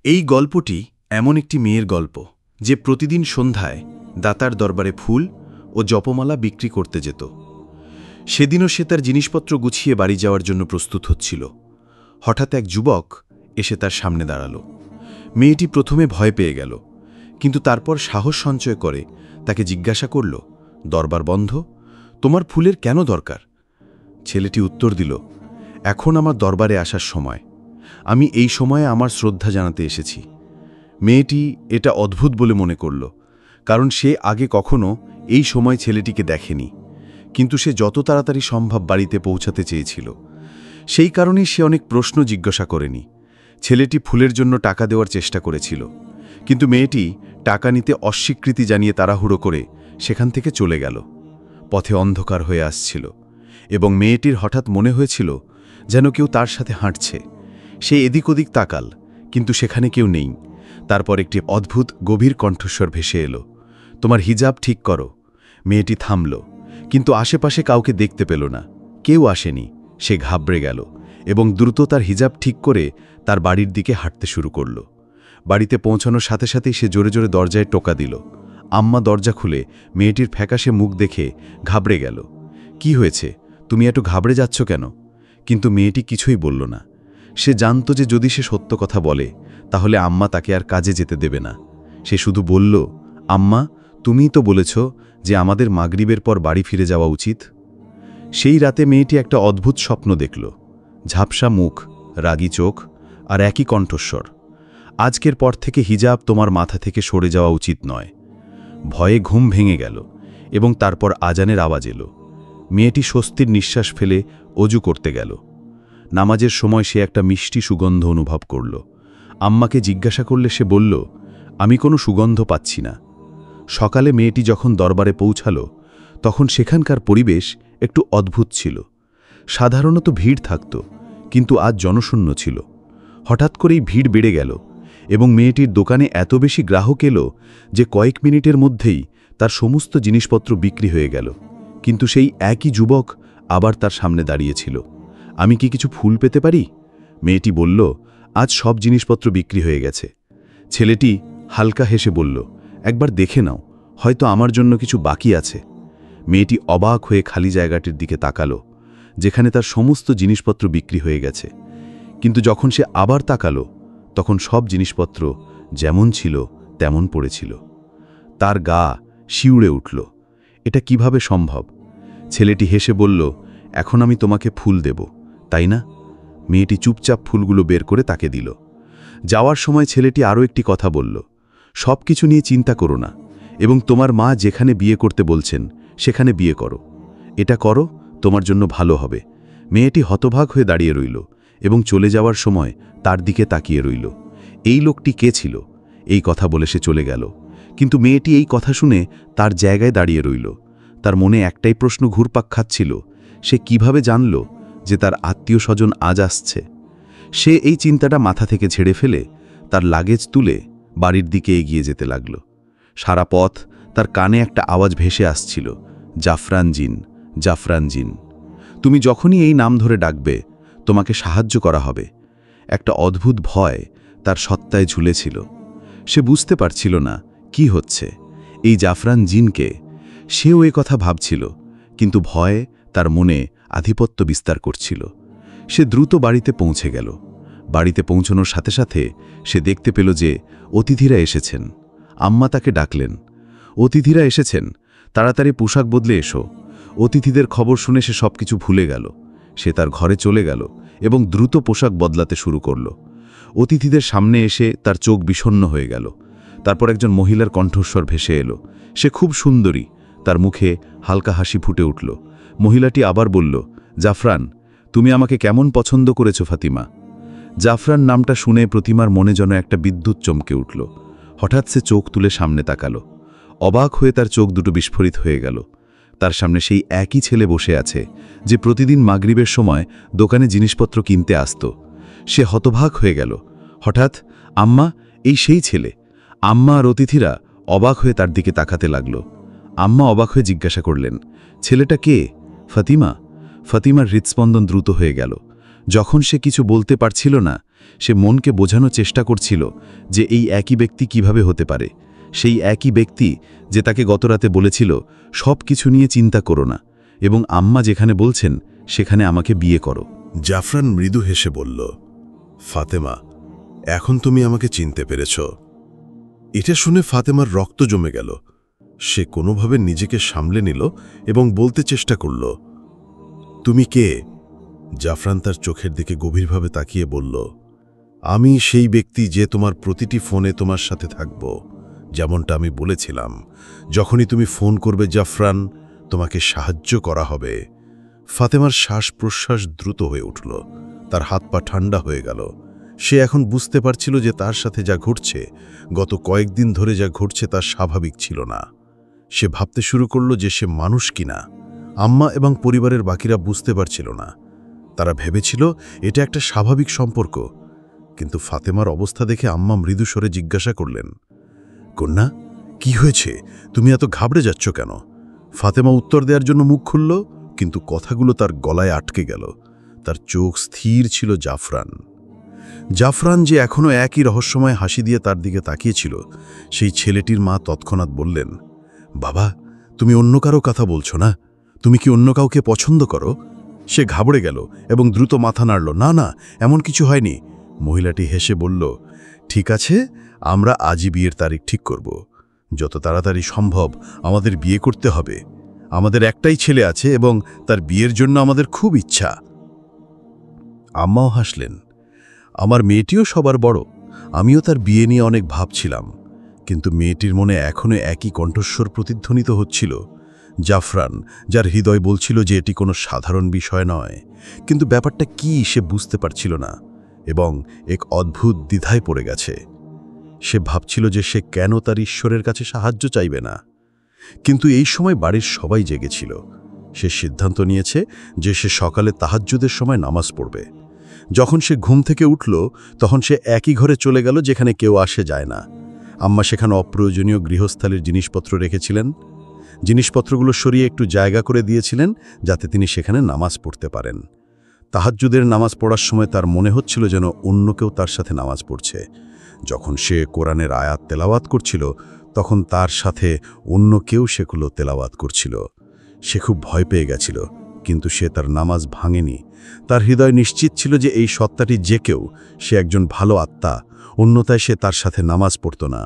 এই গল্পটি এমন একটি মেয়ের গল্প যে প্রতিদিন সন্ধ্যায় দাতার দরবারে ফুল ও জপমালা বিক্রি করতে যেত। সেদিনও সে তার জিনিসপত্র গুছিয়ে বাড়ি যাওয়ার জন্য প্রস্তুত হচ্ছিল। হঠাৎ এক যুবক এসে তার সামনে দাঁড়াল। মেয়েটি প্রথমে ভয় পেয়ে গেল, কিন্তু তারপর সাহস সঞ্চয় করে তাকে জিজ্ঞাসা করল, দরবার বন্ধ, তোমার ফুলের কেন দরকার? ছেলেটি উত্তর দিল, এখন আমার দরবারে আসার সময়, আমি এই সময়ে আমার শ্রদ্ধা জানাতে এসেছি। মেয়েটি এটা অদ্ভুত বলে মনে করল, কারণ সে আগে কখনো এই সময় ছেলেটিকে দেখেনি, কিন্তু সে যত তাড়াতাড়ি সম্ভব বাড়িতে পৌঁছাতে চেয়েছিল। সেই কারণেই সে অনেক প্রশ্ন জিজ্ঞাসা করেনি। ছেলেটি ফুলের জন্য টাকা দেওয়ার চেষ্টা করেছিল, কিন্তু মেয়েটি টাকা নিতে অস্বীকৃতি জানিয়ে তাড়াহুড়ো করে সেখান থেকে চলে গেল। পথে অন্ধকার হয়ে আসছিল এবং মেয়েটির হঠাৎ মনে হয়েছিল যেন কেউ তার সাথে হাঁটছে। সে এদিক ওদিক তাকাল, কিন্তু সেখানে কেউ নেই। তারপর একটি অদ্ভুত গভীর কণ্ঠস্বর ভেসে এলো, তোমার হিজাব ঠিক করো। মেয়েটি থামল, কিন্তু আশেপাশে কাউকে দেখতে পেল না। কেউ আসেনি। সে ঘাবড়ে গেল এবং দ্রুত তার হিজাব ঠিক করে তার বাড়ির দিকে হাঁটতে শুরু করল। বাড়িতে পৌঁছানোর সাথে সাথেই সে জোরে জোরে দরজায় টোকা দিল। আম্মা দরজা খুলে মেয়েটির ফ্যাকাশে মুখ দেখে ঘাবড়ে গেল। কি হয়েছে, তুমি এত ঘাবড়ে যাচ্ছ কেন? কিন্তু মেয়েটি কিছুই বলল না। সে জানত যে যদি সে সত্য কথা বলে তাহলে আম্মা তাকে আর কাজে যেতে দেবে না। সে শুধু বলল, আম্মা, তুমিই তো বলেছ যে আমাদের মাগরিবের পর বাড়ি ফিরে যাওয়া উচিত। সেই রাতে মেয়েটি একটা অদ্ভুত স্বপ্ন দেখল। ঝাপসা মুখ, রাগী চোখ আর একই কণ্ঠস্বর, আজকের পর থেকে হিজাব তোমার মাথা থেকে সরে যাওয়া উচিত নয়। ভয়ে ঘুম ভেঙে গেল এবং তারপর আজানের আওয়াজ এলো। মেয়েটি স্বস্তির নিঃশ্বাস ফেলে অজু করতে গেল। নামাজের সময় সে একটা মিষ্টি সুগন্ধ অনুভব করল। আম্মাকে জিজ্ঞাসা করলে সে বলল, আমি কোনো সুগন্ধ পাচ্ছি না। সকালে মেয়েটি যখন দরবারে পৌঁছাল তখন সেখানকার পরিবেশ একটু অদ্ভুত ছিল। সাধারণত ভিড় থাকত, কিন্তু আজ জনশূন্য ছিল। হঠাৎ করেই ভিড় বেড়ে গেল এবং মেয়েটির দোকানে এত বেশি গ্রাহক এলো যে কয়েক মিনিটের মধ্যেই তার সমস্ত জিনিসপত্র বিক্রি হয়ে গেল। কিন্তু সেই একই যুবক আবার তার সামনে দাঁড়িয়েছিল। আমি কি কিছু ফুল পেতে পারি? মেয়েটি বলল, আজ সব জিনিসপত্র বিক্রি হয়ে গেছে। ছেলেটি হালকা হেসে বলল, একবার দেখে নাও, হয়তো আমার জন্য কিছু বাকি আছে। মেয়েটি অবাক হয়ে খালি জায়গাটির দিকে তাকালো, যেখানে তার সমস্ত জিনিসপত্র বিক্রি হয়ে গেছে। কিন্তু যখন সে আবার তাকালো তখন সব জিনিসপত্র যেমন ছিল তেমন পড়েছিল। তার গা শিউড়ে উঠল। এটা কিভাবে সম্ভব? ছেলেটি হেসে বলল, এখন আমি তোমাকে ফুল দেব, তাই না? মেয়েটি চুপচাপ ফুলগুলো বের করে তাকে দিল। যাওয়ার সময় ছেলেটি আরও একটি কথা বলল, সব কিছু নিয়ে চিন্তা করো না এবং তোমার মা যেখানে বিয়ে করতে বলছেন সেখানে বিয়ে করো। এটা করো, তোমার জন্য ভালো হবে। মেয়েটি হতভাগ হয়ে দাঁড়িয়ে রইল এবং চলে যাওয়ার সময় তার দিকে তাকিয়ে রইল। এই লোকটি কে ছিল? এই কথা বলে সে চলে গেল, কিন্তু মেয়েটি এই কথা শুনে তার জায়গায় দাঁড়িয়ে রইল। তার মনে একটাই প্রশ্ন ঘুরপাক খাচ্ছিল, সে কিভাবে জানল যে তার আত্মীয় স্বজন আজ আসছে? সে এই চিন্তাটা মাথা থেকে ঝেড়ে ফেলে তার লাগেজ তুলে বাড়ির দিকে এগিয়ে যেতে লাগল। সারা পথ তার কানে একটা আওয়াজ ভেসে আসছিল, জাফরান জিন, জাফরান জিন। তুমি যখনই এই নাম ধরে ডাকবে তোমাকে সাহায্য করা হবে। একটা অদ্ভুত ভয় তার সত্তায় ঝুলেছিল। সে বুঝতে পারছিল না কি হচ্ছে। এই জাফরান জিনকে? সেও এ কথা ভাবছিল, কিন্তু ভয়ে তার মনে আধিপত্য বিস্তার করছিল। সে দ্রুত বাড়িতে পৌঁছে গেল। বাড়িতে পৌঁছানোর সাথে সাথে সে দেখতে পেল যে অতিথিরা এসেছেন। আম্মা তাকে ডাকলেন, অতিথিরা এসেছেন, তাড়াতাড়ি পোশাক বদলে এসো। অতিথিদের খবর শুনে সে সবকিছু ভুলে গেল। সে তার ঘরে চলে গেল এবং দ্রুত পোশাক বদলাতে শুরু করল। অতিথিদের সামনে এসে তার চোখ বিষণ্ণ হয়ে গেল। তারপর একজন মহিলার কণ্ঠস্বর ভেসে এলো। সে খুব সুন্দরী, তার মুখে হালকা হাসি ফুটে উঠল। মহিলাটি আবার বলল, জাফরান, তুমি আমাকে কেমন পছন্দ করেছো ফাতিমা? জাফরান নামটা শুনে প্রতিমার মনে যেন একটা বিদ্যুৎ চমকে উঠল। হঠাৎ সে চোখ তুলে সামনে তাকালো। অবাক হয়ে তার চোখ দুটো বিস্ফোরিত হয়ে গেল। তার সামনে সেই একই ছেলে বসে আছে যে প্রতিদিন মাগরিবের সময় দোকানে জিনিসপত্র কিনতে আসত। সে হতভাগ হয়ে গেল। হঠাৎ, আম্মা, এই সেই ছেলে! আম্মা আর অতিথিরা অবাক হয়ে তার দিকে তাকাতে লাগল। আম্মা অবাক হয়ে জিজ্ঞাসা করলেন, ছেলেটা কে? ফাতিমা? ফাতিমার হৃৎস্পন্দন দ্রুত হয়ে গেল। যখন সে কিছু বলতে পারছিল না, সে মনকে বোঝানোর চেষ্টা করছিল যে এই একই ব্যক্তি কিভাবে হতে পারে, সেই একই ব্যক্তি যে তাকে গতরাতে বলেছিল সব কিছু নিয়ে চিন্তা করো না, এবং আম্মা যেখানে বলছেন সেখানে আমাকে বিয়ে করো। জাফরান মৃদু হেসে বলল, ফাতেমা, এখন তুমি আমাকে চিনতে পেরেছ। এটা শুনে ফাতেমার রক্ত জমে গেল। সে কোনোভাবে নিজেকে সামলে নিল এবং বলতে চেষ্টা করল, তুমি কে? জাফরান তার চোখের দিকে গভীরভাবে তাকিয়ে বলল, আমি সেই ব্যক্তি যে তোমার প্রতিটি ফোনে তোমার সাথে থাকব, যেমনটা আমি বলেছিলাম। যখনই তুমি ফোন করবে জাফরান, তোমাকে সাহায্য করা হবে। ফাতেমার শ্বাস প্রশ্বাস দ্রুত হয়ে উঠল, তার হাত পা ঠান্ডা হয়ে গেল। সে এখন বুঝতে পারছিল যে তার সাথে যা ঘটছে, গত কয়েকদিন ধরে যা ঘটছে তা স্বাভাবিক ছিল না। সে ভাবতে শুরু করল যে সে মানুষ কিনা। আম্মা এবং পরিবারের বাকিরা বুঝতে পারছিল না। তারা ভেবেছিল এটা একটা স্বাভাবিক সম্পর্ক। কিন্তু ফাতেমার অবস্থা দেখে আম্মা মৃদু স্বরে জিজ্ঞাসা করলেন, কন্যা, কি হয়েছে? তুমি এত ঘাবড়ে যাচ্ছ কেন? ফাতেমা উত্তর দেওয়ার জন্য মুখ খুলল, কিন্তু কথাগুলো তার গলায় আটকে গেল। তার চোখ স্থির ছিল জাফরান যে এখনও একই রহস্যময় হাসি দিয়ে তার দিকে তাকিয়েছিল। সেই ছেলেটির মা তৎক্ষণাৎ বললেন, বাবা, তুমি অন্য কারো কথা বলছো না? তুমি কি অন্য কাউকে পছন্দ করো? সে ঘাবড়ে গেল এবং দ্রুত মাথা নাড়ল। না না, এমন কিছু হয়নি। মহিলাটি হেসে বলল, ঠিক আছে, আমরা আজই বিয়ের তারিখ ঠিক করব। যত তাড়াতাড়ি সম্ভব আমাদের বিয়ে করতে হবে। আমাদের একটাই ছেলে আছে এবং তার বিয়ের জন্য আমাদের খুব ইচ্ছা। আম্মাও হাসলেন। আমার মেয়েটিও সবার বড়। আমিও তার বিয়ে নিয়ে অনেক ভাবছিলাম, কিন্তু মেয়েটির মনে এখনও একই কণ্ঠস্বর প্রতিধ্বনিত হচ্ছিল। জাফরান, যার হৃদয় বলছিল যে এটি কোনো সাধারণ বিষয় নয়, কিন্তু ব্যাপারটা কি সে বুঝতে পারছিল না, এবং এক অদ্ভুত দ্বিধায় পড়ে গেছে। সে ভাবছিল যে সে কেন তার ঈশ্বরের কাছে সাহায্য চাইবে না। কিন্তু এই সময় বাড়ির সবাই জেগেছিল। সে সিদ্ধান্ত নিয়েছে যে সে সকালে তাহাজ্জুদের সময় নামাজ পড়বে। যখন সে ঘুম থেকে উঠল, তখন সে একই ঘরে চলে গেল যেখানে কেউ আসে যায় না। আম্মা সেখানে অপ্রয়োজনীয় গৃহস্থালির জিনিসপত্র রেখেছিলেন। জিনিসপত্রগুলো সরিয়ে একটু জায়গা করে দিয়েছিলেন যাতে তিনি সেখানে নামাজ পড়তে পারেন। তাহাজ্জুদের নামাজ পড়ার সময় তার মনে হচ্ছিল যেন অন্য কেউ তার সাথে নামাজ পড়ছে। যখন সে কোরআনের আয়াত তেলাওয়াত করছিল, তখন তার সাথে অন্য কেউ সেগুলো তেলাওয়াত করছিল। সে খুব ভয় পেয়ে গেছিল, কিন্তু সে তার নামাজ ভাঙেনি। তার হৃদয় নিশ্চিত ছিল যে এই সত্তাটি যে কেউ, সে একজন ভালো আত্মা, অন্যথায় সে তার সাথে নামাজ পড়ত না।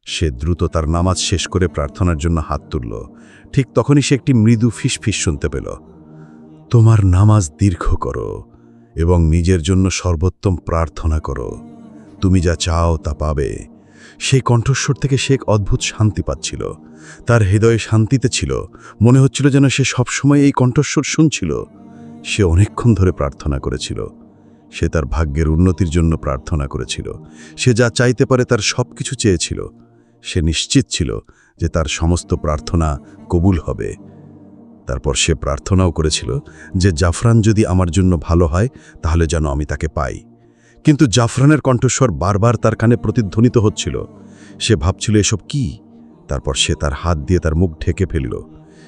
সে দ্রুত তার নামাজ শেষ করে প্রার্থনার জন্য হাত তুলল। ঠিক তখনই সে একটি মৃদু ফিসফিস শুনতে পেল, তোমার নামাজ দীর্ঘ করো এবং নিজের জন্য সর্বোত্তম প্রার্থনা করো। তুমি যা চাও তা পাবে। সেই কণ্ঠস্বর থেকে সে এক অদ্ভুত শান্তি পাচ্ছিল। তার হৃদয়ে শান্তিতে ছিল। মনে হচ্ছিল যেন সে সবসময় এই কণ্ঠস্বর শুনছিল। সে অনেকক্ষণ ধরে প্রার্থনা করেছিল। সে তার ভাগ্যের উন্নতির জন্য প্রার্থনা করেছিল। সে যা চাইতে পারে তার সব কিছু চেয়েছিল। সে নিশ্চিত ছিল যে তার সমস্ত প্রার্থনা কবুল হবে। তারপর সে প্রার্থনাও করেছিল যে জাফরান যদি আমার জন্য ভালো হয়, তাহলে যেন আমি তাকে পাই। কিন্তু জাফরানের কণ্ঠস্বর বারবার তার কানে প্রতিধ্বনিত হচ্ছিল। সে ভাবছিল এসব কি। তারপর সে তার হাত দিয়ে তার মুখ ঢেকে ফেলল।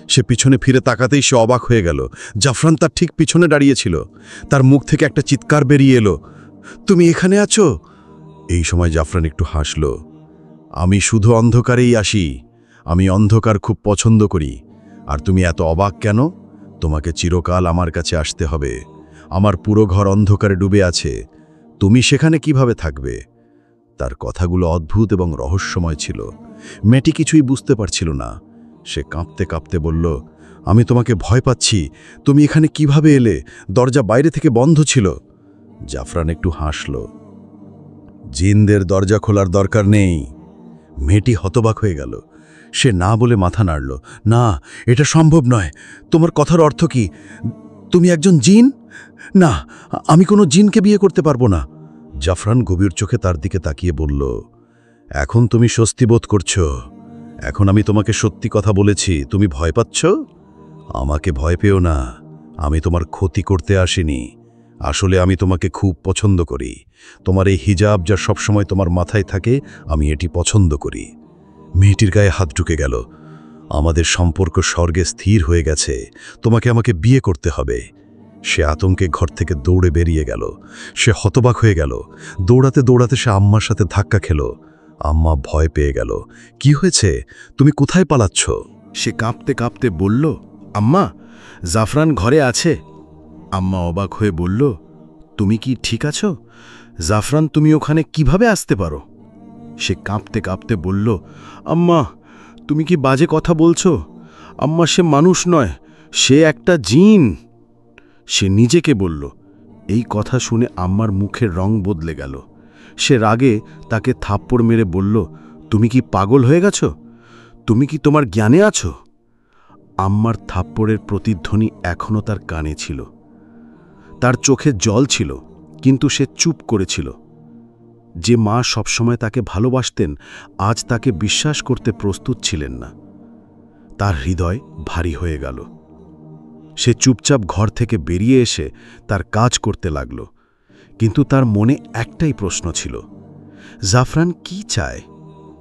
সে পিছনে ফিরে তাকাতেই সে অবাক হয়ে গেল। জাফরান তার ঠিক পিছনে দাঁড়িয়েছিল। তার মুখ থেকে একটা চিৎকার বেরিয়ে এলো, তুমি এখানে আছো? এই সময় জাফরান একটু হাসল। আমি শুধু অন্ধকারেই আসি। আমি অন্ধকার খুব পছন্দ করি। আর তুমি এত অবাক কেন? তোমাকে চিরকাল আমার কাছে আসতে হবে। আমার পুরো ঘর অন্ধকারে ডুবে আছে। তুমি সেখানে কিভাবে থাকবে? তার কথাগুলো অদ্ভুত এবং রহস্যময় ছিল। মেয়েটি কিছুই বুঝতে পারছিল না। সে কাঁপতে কাঁপতে বলল, আমি তোমাকে ভয় পাচ্ছি। তুমি এখানে কিভাবে এলে? দরজা বাইরে থেকে বন্ধ ছিল। জাফরান একটু হাসল। জিনদের দরজা খোলার দরকার নেই। মেয়েটি হতবাক হয়ে গেল। সে না বলে মাথা নাড়ল। না, এটা সম্ভব নয়। তোমার কথার অর্থ কি? তুমি একজন জিন? না, আমি কোনো জিনকে বিয়ে করতে পারবো না। জাফরান গভীর চোখে তার দিকে তাকিয়ে বলল, এখন তুমি স্বস্তি বোধ করছো। এখন আমি তোমাকে সত্যি কথা বলেছি। তুমি ভয় পাচ্ছ? আমাকে ভয় পেও না। আমি তোমার ক্ষতি করতে আসিনি। আসলে আমি তোমাকে খুব পছন্দ করি। তোমার এই হিজাব যা সবসময় তোমার মাথায় থাকে, আমি এটি পছন্দ করি। মেয়েটির গায়ে হাত ঢুকে গেল। আমাদের সম্পর্ক স্বর্গে স্থির হয়ে গেছে। তোমাকে আমাকে বিয়ে করতে হবে। সে আতঙ্কে ঘর থেকে দৌড়ে বেরিয়ে গেল। সে হতবাক হয়ে গেল। দৌড়াতে দৌড়াতে সে আম্মার সাথে ধাক্কা খেল। আম্মা ভয় পেয়ে গেল। কি হয়েছে? তুমি কোথায় পালাচ্ছ? সে কাঁপতে কাঁপতে বলল, আম্মা, জাফরান ঘরে আছে। আম্মা অবাক হয়ে বলল, তুমি কি ঠিক আছো? জাফরান, তুমি ওখানে কিভাবে আসতে পারো? সে কাঁপতে কাঁপতে বলল, আম্মা, তুমি কি বাজে কথা বলছো? আম্মা, সে মানুষ নয়, সে একটা জিন। সে নিজেকে বলল। এই কথা শুনে আম্মার মুখের রং বদলে গেল। সে রাগে তাকে থাপ্পড় মেরে বলল, তুমি কি পাগল হয়ে গেছো? তুমি কি তোমার জ্ঞানে আছো? আম্মার থাপ্পড়ের প্রতিধ্বনি এখনও তার কানে ছিল। তার চোখে জল ছিল, কিন্তু সে চুপ করেছিল। যে মা সবসময় তাকে ভালোবাসতেন, আজ তাকে বিশ্বাস করতে প্রস্তুত ছিলেন না। তার হৃদয় ভারী হয়ে গেল। সে চুপচাপ ঘর থেকে বেরিয়ে এসে তার কাজ করতে লাগল। কিন্তু তার মনে একটাই প্রশ্ন ছিল, জাফরান কি চায়?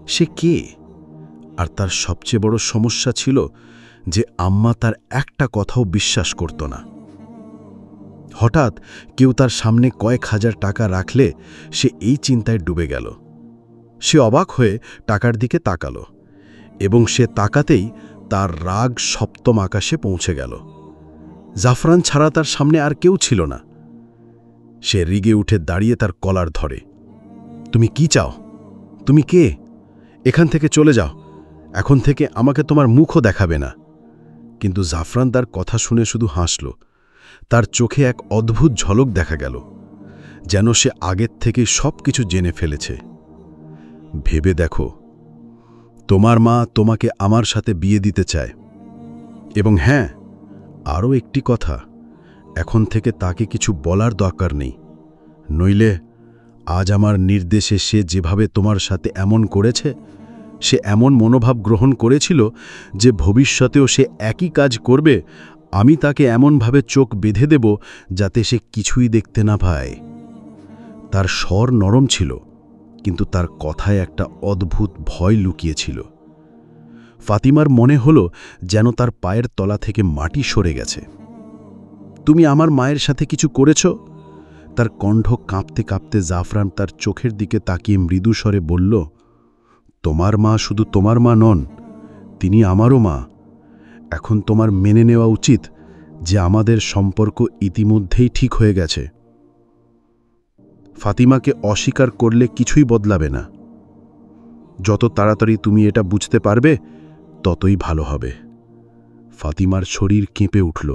সে কে? আর তার সবচেয়ে বড় সমস্যা ছিল যে আম্মা তার একটা কথাও বিশ্বাস করত না। হঠাৎ কেউ তার সামনে কয়েক হাজার টাকা রাখলে সে এই চিন্তায় ডুবে গেল। সে অবাক হয়ে টাকার দিকে তাকাল, এবং সে তাকাতেই তার রাগ সপ্তম আকাশে পৌঁছে গেল। জাফরান ছাড়া তার সামনে আর কেউ ছিল না। সে রিগে উঠে দাঁড়িয়ে তার কলার ধরে। তুমি কি চাও? তুমি কে? এখান থেকে চলে যাও। এখন থেকে আমাকে তোমার মুখও দেখাবে না। কিন্তু জাফরান তার কথা শুনে শুধু হাসল। তার চোখে এক অদ্ভুত ঝলক দেখা গেল, যেন সে আগের থেকেই সব কিছু জেনে ফেলেছে। ভেবে দেখো, তোমার মা তোমাকে আমার সাথে বিয়ে দিতে চায়। এবং হ্যাঁ, আরও একটি কথা, এখন থেকে তাকে কিছু বলার দরকার নেই। নইলে আজ আমার নির্দেশে সে যেভাবে তোমার সাথে এমন করেছে, সে এমন মনোভাব গ্রহণ করেছিল যে ভবিষ্যতেও সে একই কাজ করবে। আমি তাকে এমনভাবে চোখ বেঁধে দেব যাতে সে কিছুই দেখতে না পায়। তার স্বর নরম ছিল, কিন্তু তার কথায় একটা অদ্ভুত ভয় লুকিয়েছিল। ফাতিমার মনে হলো যেন তার পায়ের তলা থেকে মাটি সরে গেছে। তুমি আমার মায়ের সাথে কিছু করেছ? তার কণ্ঠ কাঁপতে কাঁপতে জাফরান তার চোখের দিকে তাকিয়ে মৃদু স্বরে বলল, তোমার মা শুধু তোমার মা নন, তিনি আমারও মা। এখন তোমার মেনে নেওয়া উচিত যে আমাদের সম্পর্ক ইতিমধ্যেই ঠিক হয়ে গেছে। ফাতিমাকে অস্বীকার করলে কিছুই বদলাবে না। যত তাড়াতাড়ি তুমি এটা বুঝতে পারবে, ততই ভালো হবে। ফাতিমার শরীর কেঁপে উঠল।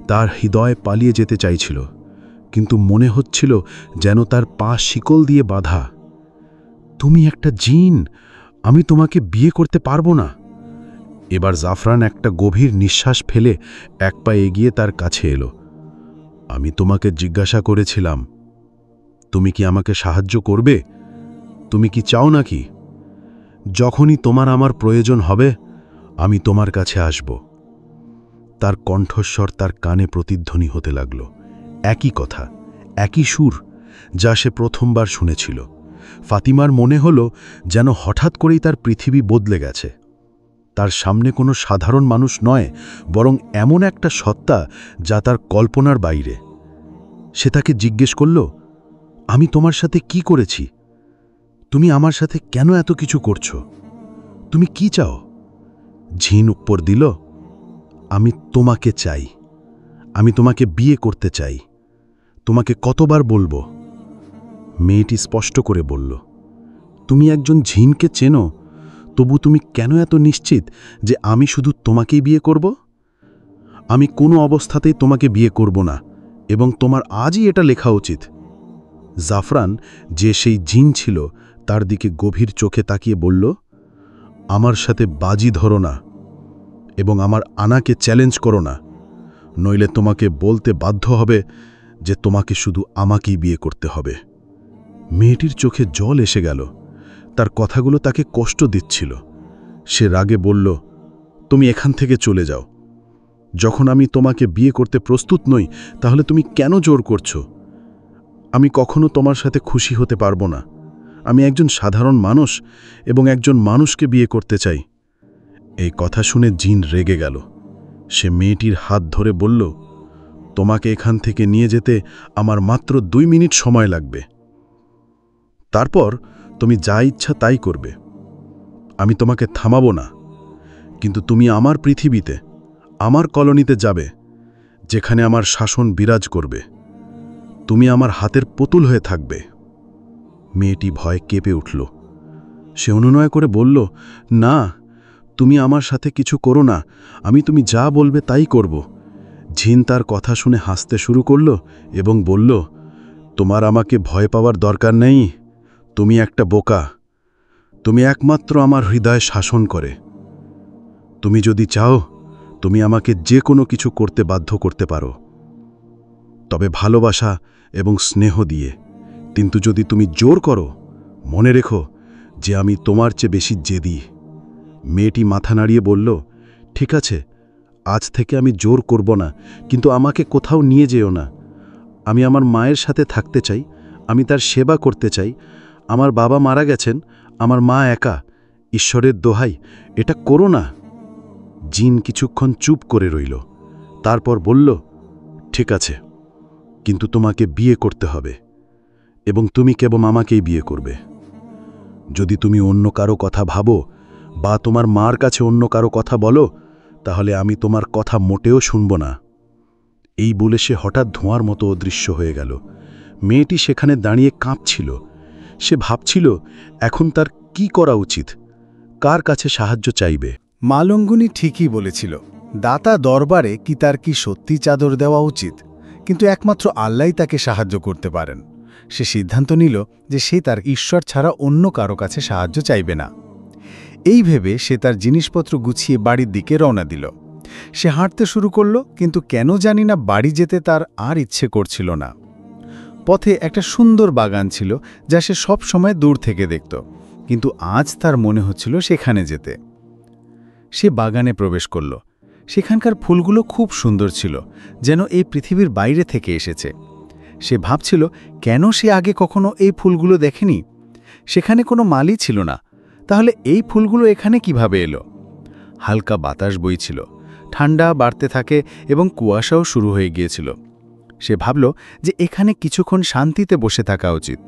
তার হৃদয় পালিয়ে যেতে চাইছিল, কিন্তু মনে হচ্ছিল যেন তার পা শিকল দিয়ে বাঁধা। তুমি একটা জিন, আমি তোমাকে বিয়ে করতে পারবো না। এবার জাফরান একটা গভীর নিঃশ্বাস ফেলে এক পা এগিয়ে তার কাছে এলো। আমি তোমাকে জিজ্ঞাসা করেছিলাম, তুমি কি আমাকে সাহায্য করবে? তুমি কি চাও নাকি? যখনই তোমার আমার প্রয়োজন হবে, আমি তোমার কাছে আসব। তার কণ্ঠস্বর তার কানে প্রতিধ্বনি হতে লাগল। একই কথা, একই সুর, যা সে প্রথমবার শুনেছিল। ফাতিমার মনে হলো যেন হঠাৎ করেই তার পৃথিবী বদলে গেছে। তার সামনে কোনো সাধারণ মানুষ নয়, বরং এমন একটা সত্তা যা তার কল্পনার বাইরে। সে তাকে জিজ্ঞেস করল, আমি তোমার সাথে কি করেছি? তুমি আমার সাথে কেন এত কিছু করছো? তুমি কি চাও? ঝিন উত্তর দিল, আমি তোমাকে চাই। আমি তোমাকে বিয়ে করতে চাই। তোমাকে কতবার বলবো? মেয়েটি স্পষ্ট করে বলল, তুমি একজন ঝিনকে চেনো, তবু তুমি কেন এত নিশ্চিত যে আমি শুধু তোমাকেই বিয়ে করব? আমি কোনো অবস্থাতেই তোমাকে বিয়ে করব না, এবং তোমার আজই এটা লেখা উচিত। জাফরান, যে সেই জিন ছিল, তার দিকে গভীর চোখে তাকিয়ে বলল, আমার সাথে বাজি ধরো না, এবং আমার আনাকে চ্যালেঞ্জ করো না, নইলে তোমাকে বলতে বাধ্য হবে যে তোমাকে শুধু আমাকেই বিয়ে করতে হবে। মেয়েটির চোখে জল এসে গেল। তার কথাগুলো তাকে কষ্ট দিচ্ছিল। সে রাগে বলল, তুমি এখান থেকে চলে যাও। যখন আমি তোমাকে বিয়ে করতে প্রস্তুত নই, তাহলে তুমি কেন জোর করছো? আমি কখনো তোমার সাথে খুশি হতে পারবো না। আমি একজন সাধারণ মানুষ, এবং একজন মানুষকে বিয়ে করতে চাই। এই কথা শুনে জিন রেগে গেল। সে মেয়েটির হাত ধরে বলল, তোমাকে এখান থেকে নিয়ে যেতে আমার মাত্র 2 মিনিট সময় লাগবে। তারপর তুমি যা ইচ্ছা তাই করবে। আমি তোমাকে থামাবো না, কিন্তু তুমি আমার পৃথিবীতে, আমার কলোনিতে যাবে, যেখানে আমার শাসন বিরাজ করবে। তুমি আমার হাতের পুতুল হয়ে থাকবে। মেয়েটি ভয়ে কেঁপে উঠল। সে অনুনয় করে বলল, না, তুমি আমার সাথে কিছু করো না, আমি তুমি যা বলবে তাই করব। জিন তার কথা শুনে হাসতে শুরু করল এবং বলল, তোমার আমাকে ভয় পাওয়ার দরকার নেই। তুমি একটা বোকা। তুমি একমাত্র আমার হৃদয়ে শাসন করে। তুমি যদি চাও, তুমি আমাকে যে কোনো কিছু করতে বাধ্য করতে পারো, তবে ভালোবাসা এবং স্নেহ দিয়ে। কিন্তু যদি তুমি জোর করো, মনে রেখো যে আমি তোমার চেয়ে বেশি জেদি। মেয়েটি মাথা নাড়িয়ে বলল, ঠিক আছে, আজ থেকে আমি জোর করব না, কিন্তু আমাকে কোথাও নিয়ে যেও না। আমি আমার মায়ের সাথে থাকতে চাই, আমি তার সেবা করতে চাই। আমার বাবা মারা গেছেন, আমার মা একা। ঈশ্বরের দোহাই, এটা করো না। জিন কিছুক্ষণ চুপ করে রইল, তারপর বলল, ঠিক আছে, কিন্তু তোমাকে বিয়ে করতে হবে, এবং তুমি কেবল আমাকেই বিয়ে করবে। যদি তুমি অন্য কারো কথা ভাবো বা তোমার মার কাছে অন্য কারো কথা বলো, তাহলে আমি তোমার কথা মোটেও শুনব না। এই বলে সে হঠাৎ ধোঁয়ার মতো অদৃশ্য হয়ে গেল। মেয়েটি সেখানে দাঁড়িয়ে কাঁপছিল। সে ভাবছিল এখন তার কি করা উচিত, কার কাছে সাহায্য চাইবে। মালঙ্গুনি ঠিকই বলেছিল, দাতা দরবারে কি তার কি সত্যি চাদর দেওয়া উচিত, কিন্তু একমাত্র আল্লাহই তাকে সাহায্য করতে পারেন। সে সিদ্ধান্ত নিল যে সে তার ঈশ্বর ছাড়া অন্য কারো কাছে সাহায্য চাইবে না। এই ভেবে সে তার জিনিসপত্র গুছিয়ে বাড়ির দিকে রওনা দিল। সে হাঁটতে শুরু করল, কিন্তু কেন জানি না বাড়ি যেতে তার আর ইচ্ছে করছিল না। পথে একটা সুন্দর বাগান ছিল যা সে সব সময় দূর থেকে দেখত, কিন্তু আজ তার মনে হচ্ছিল সেখানে যেতে। সে বাগানে প্রবেশ করল। সেখানকার ফুলগুলো খুব সুন্দর ছিল, যেন এই পৃথিবীর বাইরে থেকে এসেছে। সে ভাবছিল কেন সে আগে কখনো এই ফুলগুলো দেখেনি। সেখানে কোনো মালি ছিল না, তাহলে এই ফুলগুলো এখানে কিভাবে এলো? হালকা বাতাস বইছিল, ঠান্ডা বাড়তে থাকে এবং কুয়াশাও শুরু হয়ে গিয়েছিল। সে ভাবল যে এখানে কিছুক্ষণ শান্তিতে বসে থাকা উচিত।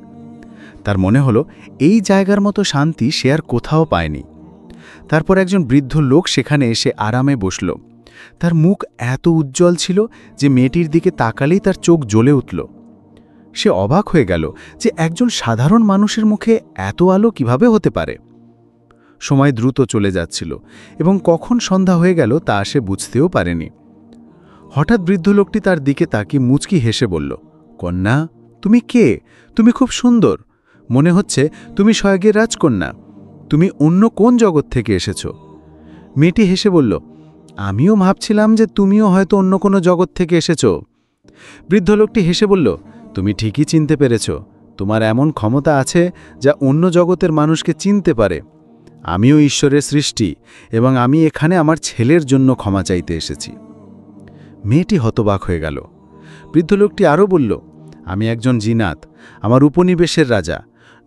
তার মনে হলো এই জায়গার মতো শান্তি সে আর কোথাও পায়নি। তারপর একজন বৃদ্ধ লোক সেখানে এসে আরামে বসল। তার মুখ এত উজ্জ্বল ছিল যে মেয়েটির দিকে তাকালেই তার চোখ জ্বলে উঠল। সে অবাক হয়ে গেল যে একজন সাধারণ মানুষের মুখে এত আলো কিভাবে হতে পারে। সময় দ্রুত চলে যাচ্ছিল এবং কখন সন্ধ্যা হয়ে গেল তা সে বুঝতেও পারেনি। হঠাৎ বৃদ্ধ লোকটি তার দিকে তাকিয়ে মুচকি হেসে বলল, কন্যা, তুমি কে? তুমি খুব সুন্দর। মনে হচ্ছে তুমি স্বর্গের রাজকন্যা। তুমি অন্য কোন জগৎ থেকে এসেছ? মেয়েটি হেসে বলল, আমিও ভাবছিলাম যে তুমিও হয়তো অন্য কোনো জগৎ থেকে এসেছ। বৃদ্ধ লোকটি হেসে বলল, তুমি ঠিকই চিনতে পেরেছ। তোমার এমন ক্ষমতা আছে যা অন্য জগতের মানুষকে চিনতে পারে। আমিও ঈশ্বরের সৃষ্টি, এবং আমি এখানে আমার ছেলের জন্য ক্ষমা চাইতে এসেছি। মেয়েটি হতবাক হয়ে গেল। বৃদ্ধ লোকটি আরও বলল, আমি একজন জিনাত, আমার উপনিবেশের রাজা।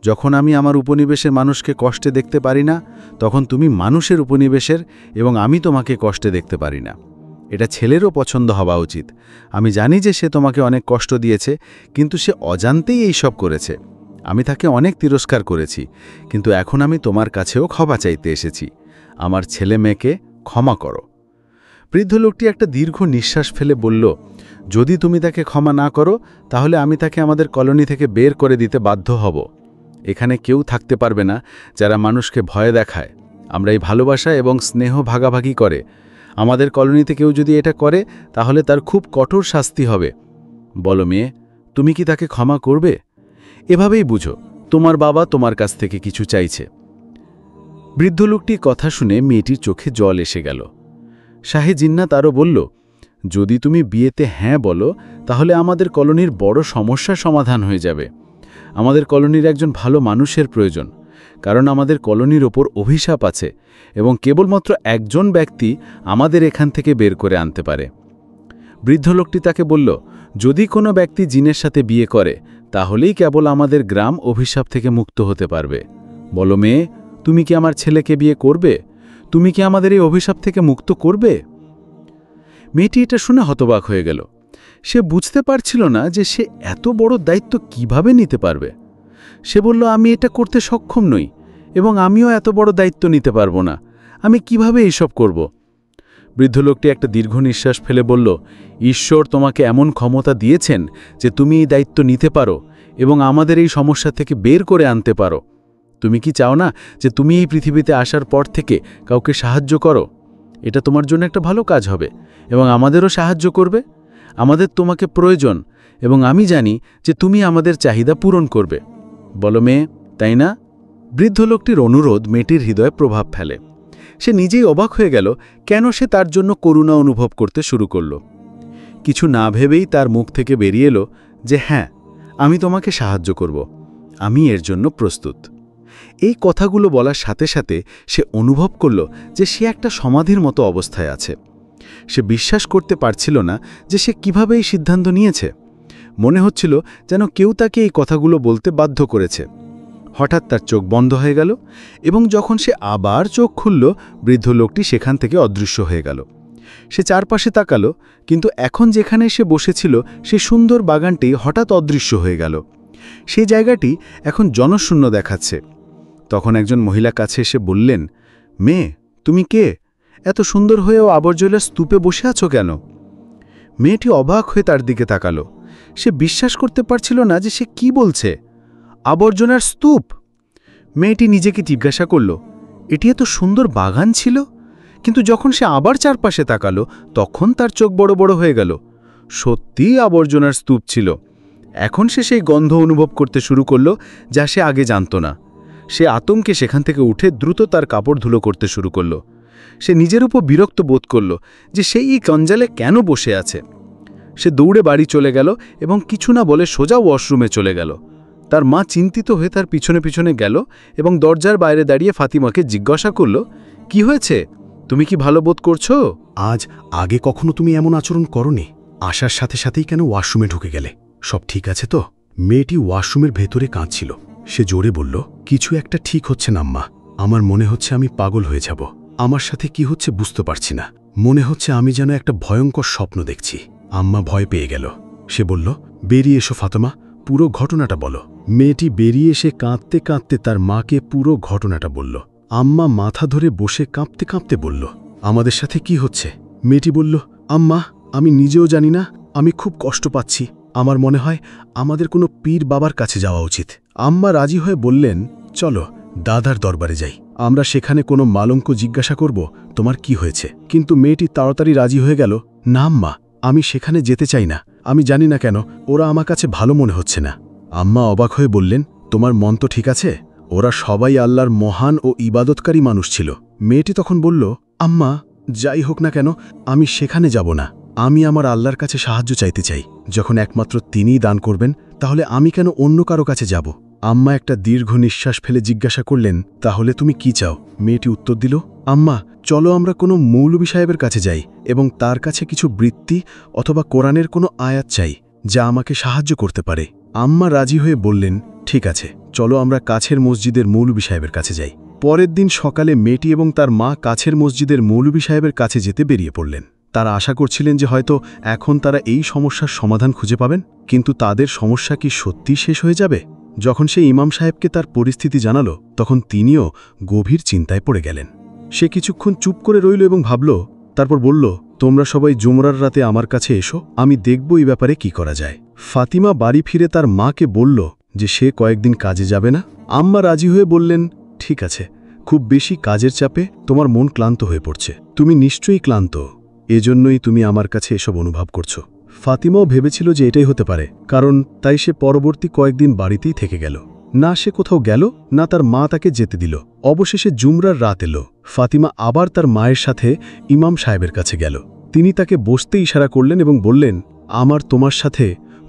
যখন আমি আমার উপনিবেশের মানুষকে কষ্টে দেখতে পারি না, তখন তুমি মানুষের উপনিবেশের, এবং আমি তোমাকে কষ্টে দেখতে পারি না। এটা ছেলেরও পছন্দ হওয়া উচিত। আমি জানি যে সে তোমাকে অনেক কষ্ট দিয়েছে, কিন্তু সে অজান্তেই এই সব করেছে। আমি তাকে অনেক তিরস্কার করেছি, কিন্তু এখন আমি তোমার কাছেও ক্ষমা চাইতে এসেছি। আমার ছেলে মেয়েকে ক্ষমা করো। বৃদ্ধ লোকটি একটা দীর্ঘ নিঃশ্বাস ফেলে বলল, যদি তুমি তাকে ক্ষমা না করো, তাহলে আমি তাকে আমাদের কলোনি থেকে বের করে দিতে বাধ্য হব। এখানে কেউ থাকতে পারবে না যারা মানুষকে ভয় দেখায়। আমরা এই ভালোবাসা এবং স্নেহ ভাগাভাগি করে। আমাদের কলোনিতে কেউ যদি এটা করে, তাহলে তার খুব কঠোর শাস্তি হবে। বলো মেয়ে, তুমি কি তাকে ক্ষমা করবে? এভাবেই বুঝো, তোমার বাবা তোমার কাছ থেকে কিছু চাইছে। বৃদ্ধ লোকটির কথা শুনে মেয়েটির চোখে জল এসে গেল। শাহে জিন্নাত আরও বলল, যদি তুমি বিয়েতে হ্যাঁ বলো, তাহলে আমাদের কলোনির বড় সমস্যার সমাধান হয়ে যাবে। আমাদের কলোনির একজন ভালো মানুষের প্রয়োজন, কারণ আমাদের কলোনির ওপর অভিশাপ আছে এবং কেবলমাত্র একজন ব্যক্তি আমাদের এখান থেকে বের করে আনতে পারে। বৃদ্ধ লোকটি তাকে বলল, যদি কোনো ব্যক্তি জিনের সাথে বিয়ে করে, তাহলেই কেবল আমাদের গ্রাম অভিশাপ থেকে মুক্ত হতে পারবে। বলো মেয়ে, তুমি কি আমার ছেলেকে বিয়ে করবে? তুমি কি আমাদের এই অভিশাপ থেকে মুক্ত করবে? মেয়েটি এটা শুনে হতবাক হয়ে গেল। সে বুঝতে পারছিল না যে সে এত বড় দায়িত্ব কিভাবে নিতে পারবে। সে বলল, আমি এটা করতে সক্ষম নই এবং আমিও এত বড় দায়িত্ব নিতে পারবো না। আমি কিভাবে এইসব করব? বৃদ্ধ লোকটি একটা দীর্ঘ নিঃশ্বাস ফেলে বলল, ঈশ্বর তোমাকে এমন ক্ষমতা দিয়েছেন যে তুমি এই দায়িত্ব নিতে পারো এবং আমাদের এই সমস্যা থেকে বের করে আনতে পারো। তুমি কি চাও না যে তুমি এই পৃথিবীতে আসার পর থেকে কাউকে সাহায্য করো? এটা তোমার জন্য একটা ভালো কাজ হবে এবং আমাদেরও সাহায্য করবে। আমাদের তোমাকে প্রয়োজন এবং আমি জানি যে তুমি আমাদের চাহিদা পূরণ করবে। বলো মেয়ে, তাই না? বৃদ্ধ লোকটির অনুরোধ মেয়েটির হৃদয়ে প্রভাব ফেলে। সে নিজেই অবাক হয়ে গেল কেন সে তার জন্য করুণা অনুভব করতে শুরু করল। কিছু না ভেবেই তার মুখ থেকে বেরিয়ে এলো যে হ্যাঁ, আমি তোমাকে সাহায্য করব, আমি এর জন্য প্রস্তুত। এই কথাগুলো বলার সাথে সাথে সে অনুভব করল যে সে একটা সমাধির মতো অবস্থায় আছে। সে বিশ্বাস করতে পারছিল না যে সে কিভাবে এই সিদ্ধান্ত নিয়েছে। মনে হচ্ছিল যেন কেউ তাকে এই কথাগুলো বলতে বাধ্য করেছে। হঠাৎ তার চোখ বন্ধ হয়ে গেল এবং যখন সে আবার চোখ খুলল, বৃদ্ধ লোকটি সেখান থেকে অদৃশ্য হয়ে গেল। সে চারপাশে তাকালো, কিন্তু এখন যেখানে সে বসেছিল সেই সুন্দর বাগানটি হঠাৎ অদৃশ্য হয়ে গেল। সেই জায়গাটি এখন জনশূন্য দেখাচ্ছে। তখন একজন মহিলা কাছে এসে বললেন, মেয়ে, তুমি কে? এত সুন্দর হয়েও আবর্জনার স্তূপে বসে আছো কেন? মেয়েটি অবাক হয়ে তার দিকে তাকালো। সে বিশ্বাস করতে পারছিল না যে সে কি বলছে। আবর্জনার স্তূপ? মেয়েটি নিজেকে জিজ্ঞাসা করল, এটি এত সুন্দর বাগান ছিল? কিন্তু যখন সে আবার চারপাশে তাকালো, তখন তার চোখ বড় বড় হয়ে গেল। সত্যিই আবর্জনার স্তূপ ছিল। এখন সে সেই গন্ধ অনুভব করতে শুরু করল যা সে আগে জানত না। সে আতঙ্কে সেখান থেকে উঠে দ্রুত তার কাপড় ধুলো করতে শুরু করল। সে নিজের উপর বিরক্ত বোধ করল যে সেই জঞ্জালে কেন বসে আছে। সে দৌড়ে বাড়ি চলে গেল এবং কিছু না বলে সোজা ওয়াশরুমে চলে গেল। তার মা চিন্তিত হয়ে তার পিছনে পিছনে গেল এবং দরজার বাইরে দাঁড়িয়ে ফাতিমাকে জিজ্ঞাসা করল, কি হয়েছে? তুমি কি ভালো বোধ করছো? আজ আগে কখনো তুমি এমন আচরণ করনি। আসার সাথে সাথেই কেন ওয়াশরুমে ঢুকে গেলে? সব ঠিক আছে তো? মেয়েটি ওয়াশরুমের ভেতরে কাঁদছিল। সে জোরে বলল, কিছু একটা ঠিক হচ্ছে না আম্মা। আমার মনে হচ্ছে আমি পাগল হয়ে যাব। আমার সাথে কি হচ্ছে বুঝতে পারছি না। মনে হচ্ছে আমি যেন একটা ভয়ঙ্কর স্বপ্ন দেখছি। আম্মা ভয় পেয়ে গেল। সে বলল, বেরিয়ে এসো ফাতেমা, পুরো ঘটনাটা বলো। মেয়েটি বেরিয়ে এসে কাঁদতে কাঁদতে তার মাকে পুরো ঘটনাটা বলল। আম্মা মাথা ধরে বসে কাঁপতে কাঁপতে বলল, আমাদের সাথে কি হচ্ছে? মেয়েটি বলল, আম্মা, আমি নিজেও জানি না। আমি খুব কষ্ট পাচ্ছি। আমার মনে হয় আমাদের কোনো পীর বাবার কাছে যাওয়া উচিত। আম্মা রাজি হয়ে বললেন, চলো দাদার দরবারে যাই। আমরা সেখানে কোনো মালঙ্ক জিজ্ঞাসা করব তোমার কি হয়েছে। কিন্তু মেয়েটি তাড়াতাড়ি রাজি হয়ে গেল, না আম্মা, আমি সেখানে যেতে চাই না। আমি জানি না কেন ওরা আমার কাছে ভালো মনে হচ্ছে না। আম্মা অবাক হয়ে বললেন, তোমার মন তো ঠিক আছে? ওরা সবাই আল্লাহর মহান ও ইবাদতকারী মানুষ ছিল। মেয়েটি তখন বলল, আম্মা, যাই হোক না কেন আমি সেখানে যাব না। আমি আমার আল্লাহর কাছে সাহায্য চাইতে চাই। যখন একমাত্র তিনিই দান করবেন, তাহলে আমি কেন অন্য কারো কাছে যাব? আম্মা একটা দীর্ঘ নিঃশ্বাস ফেলে জিজ্ঞাসা করলেন, তাহলে তুমি কি চাও? মেয়েটি উত্তর দিল, আম্মা, চলো আমরা কোনো মৌলভী সাহেবের কাছে যাই এবং তার কাছে কিছু বৃত্তি অথবা কোরআনের কোনো আয়াত চাই যা আমাকে সাহায্য করতে পারে। আম্মা রাজি হয়ে বললেন, ঠিক আছে, চলো আমরা কাছের মসজিদের মৌলভী সাহেবের কাছে যাই। পরের দিন সকালে মেয়েটি এবং তার মা কাছের মসজিদের মৌলভী সাহেবের কাছে যেতে বেরিয়ে পড়লেন। তারা আশা করছিলেন যে হয়তো এখন তারা এই সমস্যার সমাধান খুঁজে পাবেন। কিন্তু তাদের সমস্যা কি সত্যি শেষ হয়ে যাবে? যখন সে ইমাম সাহেবকে তার পরিস্থিতি জানালো, তখন তিনিও গভীর চিন্তায় পড়ে গেলেন। সে কিছুক্ষণ চুপ করে রইল এবং ভাবল, তারপর বলল, তোমরা সবাই জুমরার রাতে আমার কাছে এসো, আমি দেখব এই ব্যাপারে কি করা যায়। ফাতিমা বাড়ি ফিরে তার মাকে বলল যে সে কয়েকদিন কাজে যাবে না। আম্মা রাজি হয়ে বললেন, ঠিক আছে, খুব বেশি কাজের চাপে তোমার মন ক্লান্ত হয়ে পড়ছে। তুমি নিশ্চয়ই ক্লান্ত, এজন্যই তুমি আমার কাছে এসব অনুভব করছো। ফাতিমাও ভেবেছিল যে এটাই হতে পারে, কারণ তাই সে পরবর্তী কয়েকদিন বাড়িতেই থেকে গেল। না সে কোথাও গেল, না তার মা তাকে যেতে দিল। অবশেষে জুমরার রাত এলো। ফাতিমা আবার তার মায়ের সাথে ইমাম সাহেবের কাছে গেল। তিনি তাকে বসতে ইশারা করলেন এবং বললেন, আমার তোমার সাথে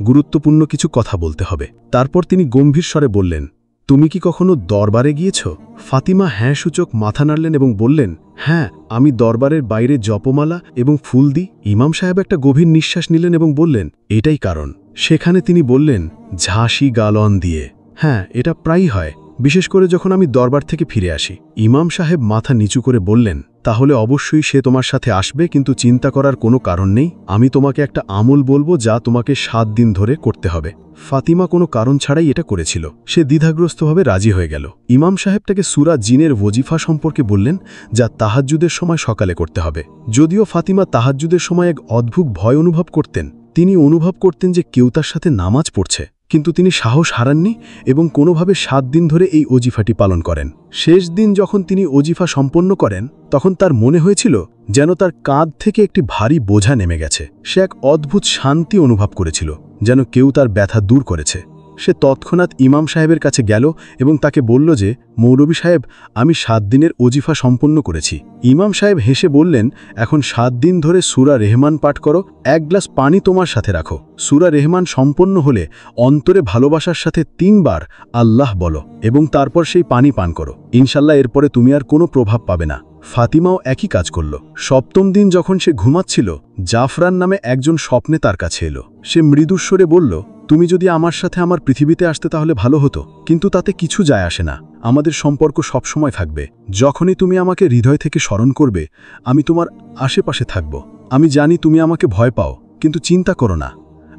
গুরুত্বপূর্ণ কিছু কথা বলতে হবে। তারপর তিনি গম্ভীর স্বরে বললেন, তুমি কি কখনো দরবারে গিয়েছ? ফাতিমা হ্যাঁ সূচক মাথা নাড়লেন এবং বললেন, হ্যাঁ, আমি দরবারের বাইরে জপমালা এবং ফুল দিই। ইমাম সাহেব একটা গভীর নিঃশ্বাস নিলেন এবং বললেন, এটাই কারণ। সেখানে তিনি বললেন, ঝাঁসি গালন দিয়ে। হ্যাঁ, এটা প্রায়ই হয়। বিশেষ করে যখন আমি দরবার থেকে ফিরে আসি। ইমাম সাহেব মাথা নিচু করে বললেন, তাহলে অবশ্যই সে তোমার সাথে আসবে, কিন্তু চিন্তা করার কোনো কারণ নেই। আমি তোমাকে একটা আমল বলবো যা তোমাকে 7 দিন ধরে করতে হবে। ফাতিমা কোনো কারণ ছাড়াই এটা করেছিল। সে দ্বিধাগ্রস্তভাবে রাজি হয়ে গেল। ইমাম সাহেবটাকে সূরা জিনের ওজিফা সম্পর্কে বললেন, যা তাহাজ্জুদের সময় সকালে করতে হবে। যদিও ফাতিমা তাহাজ্জুদের সময় এক অদ্ভুত ভয় অনুভব করতেন। তিনি অনুভব করতেন যে কেউ তার সাথে নামাজ পড়ছে, কিন্তু তিনি সাহস হারাননি এবং কোনোভাবে 7 দিন ধরে এই ওজিফাটি পালন করেন। শেষ দিন যখন তিনি ওজিফা সম্পন্ন করেন, তখন তার মনে হয়েছিল যেন তার কাঁধ থেকে একটি ভারী বোঝা নেমে গেছে। সে এক অদ্ভুত শান্তি অনুভব করেছিল, যেন কেউ তার ব্যথা দূর করেছে। সে তৎক্ষণাৎ ইমাম সাহেবের কাছে গেল এবং তাকে বলল যে, মৌলভী সাহেব, আমি 7 দিনের ওজিফা সম্পন্ন করেছি। ইমাম সাহেব হেসে বললেন, এখন 7 দিন ধরে সূরা রেহমান পাঠ করো। 1 গ্লাস পানি তোমার সাথে রাখো। সূরা রেহমান সম্পন্ন হলে অন্তরে ভালোবাসার সাথে 3 বার আল্লাহ বলো এবং তারপর সেই পানি পান করো। ইনশাল্লাহ এরপরে তুমি আর কোনো প্রভাব পাবে না। ফাতিমাও একই কাজ করল। 7ম দিন যখন সে ঘুমাচ্ছিল, জাফরান নামে একজন স্বপ্নে তার কাছে এলো। সে মৃদুস্বরে বলল, তুমি যদি আমার সাথে আমার পৃথিবীতে আসতে তাহলে ভালো হতো, কিন্তু তাতে কিছু যায় আসে না। আমাদের সম্পর্ক সবসময় থাকবে। যখনই তুমি আমাকে হৃদয় থেকে স্মরণ করবে, আমি তোমার আশেপাশে থাকব। আমি জানি তুমি আমাকে ভয় পাও, কিন্তু চিন্তা করো না,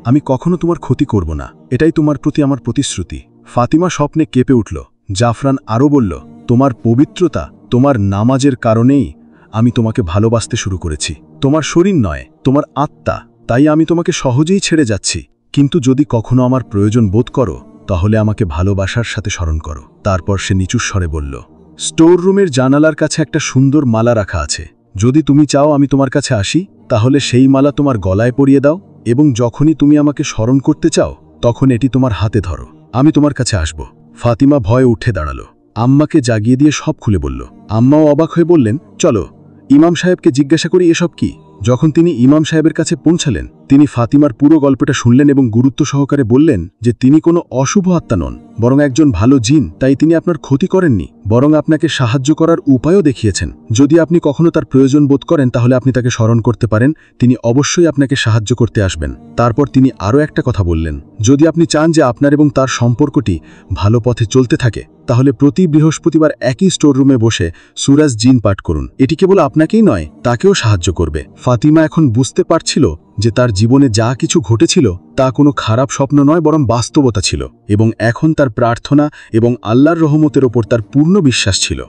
আমি কখনো তোমার ক্ষতি করব না। এটাই তোমার প্রতি আমার প্রতিশ্রুতি। ফাতিমা স্বপ্নে কেঁপে উঠল। জাফরান আরও বলল, তোমার পবিত্রতা, তোমার নামাজের কারণেই আমি তোমাকে ভালোবাসতে শুরু করেছি। তোমার শরীর নয়, তোমার আত্মা। তাই আমি তোমাকে সহজেই ছেড়ে যাচ্ছি, কিন্তু যদি কখনো আমার প্রয়োজন বোধ করো, তাহলে আমাকে ভালোবাসার সাথে স্মরণ করো। তারপর সে নিচু স্বরে বলল, স্টোর রুমের জানালার কাছে একটা সুন্দর মালা রাখা আছে। যদি তুমি চাও আমি তোমার কাছে আসি, তাহলে সেই মালা তোমার গলায় পরিয়ে দাও এবং যখনই তুমি আমাকে স্মরণ করতে চাও, তখন এটি তোমার হাতে ধরো। আমি তোমার কাছে আসব। ফাতিমা ভয়ে উঠে দাঁড়ালো। আম্মাকে জাগিয়ে দিয়ে সব খুলে বলল। আম্মাও অবাক হয়ে বললেন, চলো ইমাম সাহেবকে জিজ্ঞাসা করি এসব কি। যখন তিনি ইমাম সাহেবের কাছে পৌঁছালেন, তিনি ফাতিমার পুরো গল্পটা শুনলেন এবং গুরুত্ব সহকারে বললেন যে তিনি কোনো অশুভ আত্মা নন, বরং একজন ভালো জিন। তাই তিনি আপনার ক্ষতি করেননি, বরং আপনাকে সাহায্য করার উপায়ও দেখিয়েছেন। যদি আপনি কখনো তার প্রয়োজন বোধ করেন, তাহলে আপনি তাকে স্মরণ করতে পারেন। তিনি অবশ্যই আপনাকে সাহায্য করতে আসবেন। তারপর তিনি আরও একটা কথা বললেন, যদি আপনি চান যে আপনার এবং তার সম্পর্কটি ভালো পথে চলতে থাকে, তাহলে প্রতি বৃহস্পতিবার একই স্টোর রুমে বসে সূরা জিন পাঠ করুন। এটি কেবল আপনাকেই নয়, তাকেও সাহায্য করবে। ফাতিমা এখন বুঝতে পারছিল যে তার জীবনে যা কিছু ঘটেছিল তা কোনো খারাপ স্বপ্ন নয়, বরং বাস্তবতা ছিল, এবং এখন তার প্রার্থনা এবং আল্লাহর রহমতের ওপর তার পূর্ণ বিশ্বাস ছিল।